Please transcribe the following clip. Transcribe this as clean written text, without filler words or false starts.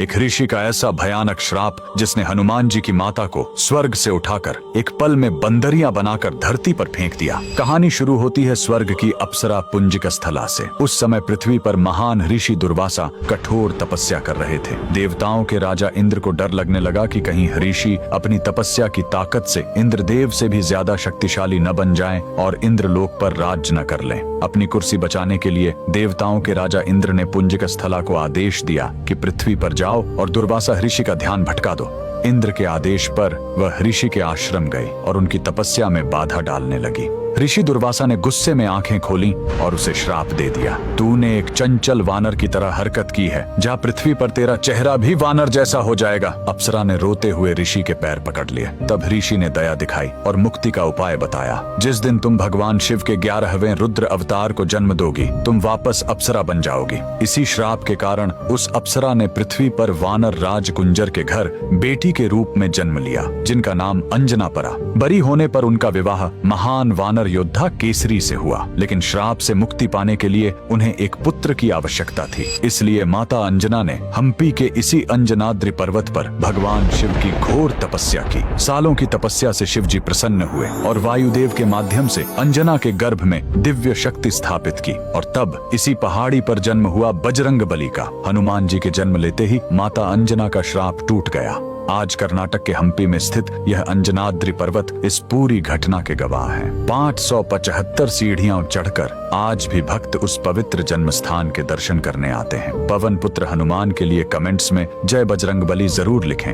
एक ऋषि का ऐसा भयानक श्राप जिसने हनुमान जी की माता को स्वर्ग से उठाकर एक पल में बंदरिया बनाकर धरती पर फेंक दिया। कहानी शुरू होती है स्वर्ग की अप्सरा पुंजिक स्थला से। उस समय पृथ्वी पर महान ऋषि दुर्वासा कठोर तपस्या कर रहे थे। देवताओं के राजा इंद्र को डर लगने लगा कि कहीं ऋषि अपनी तपस्या की ताकत से इंद्रदेव से भी ज्यादा शक्तिशाली न बन जाएं और इंद्रलोक पर राज न कर लें। अपनी कुर्सी बचाने के लिए देवताओं के राजा इंद्र ने पुंजिक स्थला को आदेश दिया कि पृथ्वी पर जाओ और दुर्वासा ऋषि का ध्यान भटका दो। इंद्र के आदेश पर वह ऋषि के आश्रम गए और उनकी तपस्या में बाधा डालने लगी। ऋषि दुर्वासा ने गुस्से में आंखें खोली और उसे श्राप दे दिया। तूने एक चंचल वानर की तरह हरकत की है, जा पृथ्वी पर तेरा चेहरा भी वानर जैसा हो जाएगा। अप्सरा ने रोते हुए ऋषि के पैर पकड़ लिए। तब ऋषि ने दया दिखाई और मुक्ति का उपाय बताया। जिस दिन तुम भगवान शिव के 11वें रुद्र अवतार को जन्म दोगी, तुम वापस अप्सरा बन जाओगी। इसी श्राप के कारण उस अप्सरा ने पृथ्वी पर वानर राज कुंजर के घर बेटी के रूप में जन्म लिया, जिनका नाम अंजना पड़ा। बड़ी होने पर उनका विवाह महान वानर योद्धा केसरी से हुआ, लेकिन श्राप से मुक्ति पाने के लिए उन्हें एक पुत्र की आवश्यकता थी। इसलिए माता अंजना ने हम्पी के इसी अंजनाद्रि पर्वत पर भगवान शिव की घोर तपस्या की। सालों की तपस्या से शिव जी प्रसन्न हुए और वायुदेव के माध्यम से अंजना के गर्भ में दिव्य शक्ति स्थापित की। और तब इसी पहाड़ी पर जन्म हुआ बजरंग बली का। हनुमान जी के जन्म लेते ही माता अंजना का श्राप टूट गया। आज कर्नाटक के हम्पी में स्थित यह अंजनाद्रि पर्वत इस पूरी घटना के गवाह है। 575 सीढ़ियां चढ़कर आज भी भक्त उस पवित्र जन्म स्थान के दर्शन करने आते हैं। पवन पुत्र हनुमान के लिए कमेंट्स में जय बजरंगबली जरूर लिखें।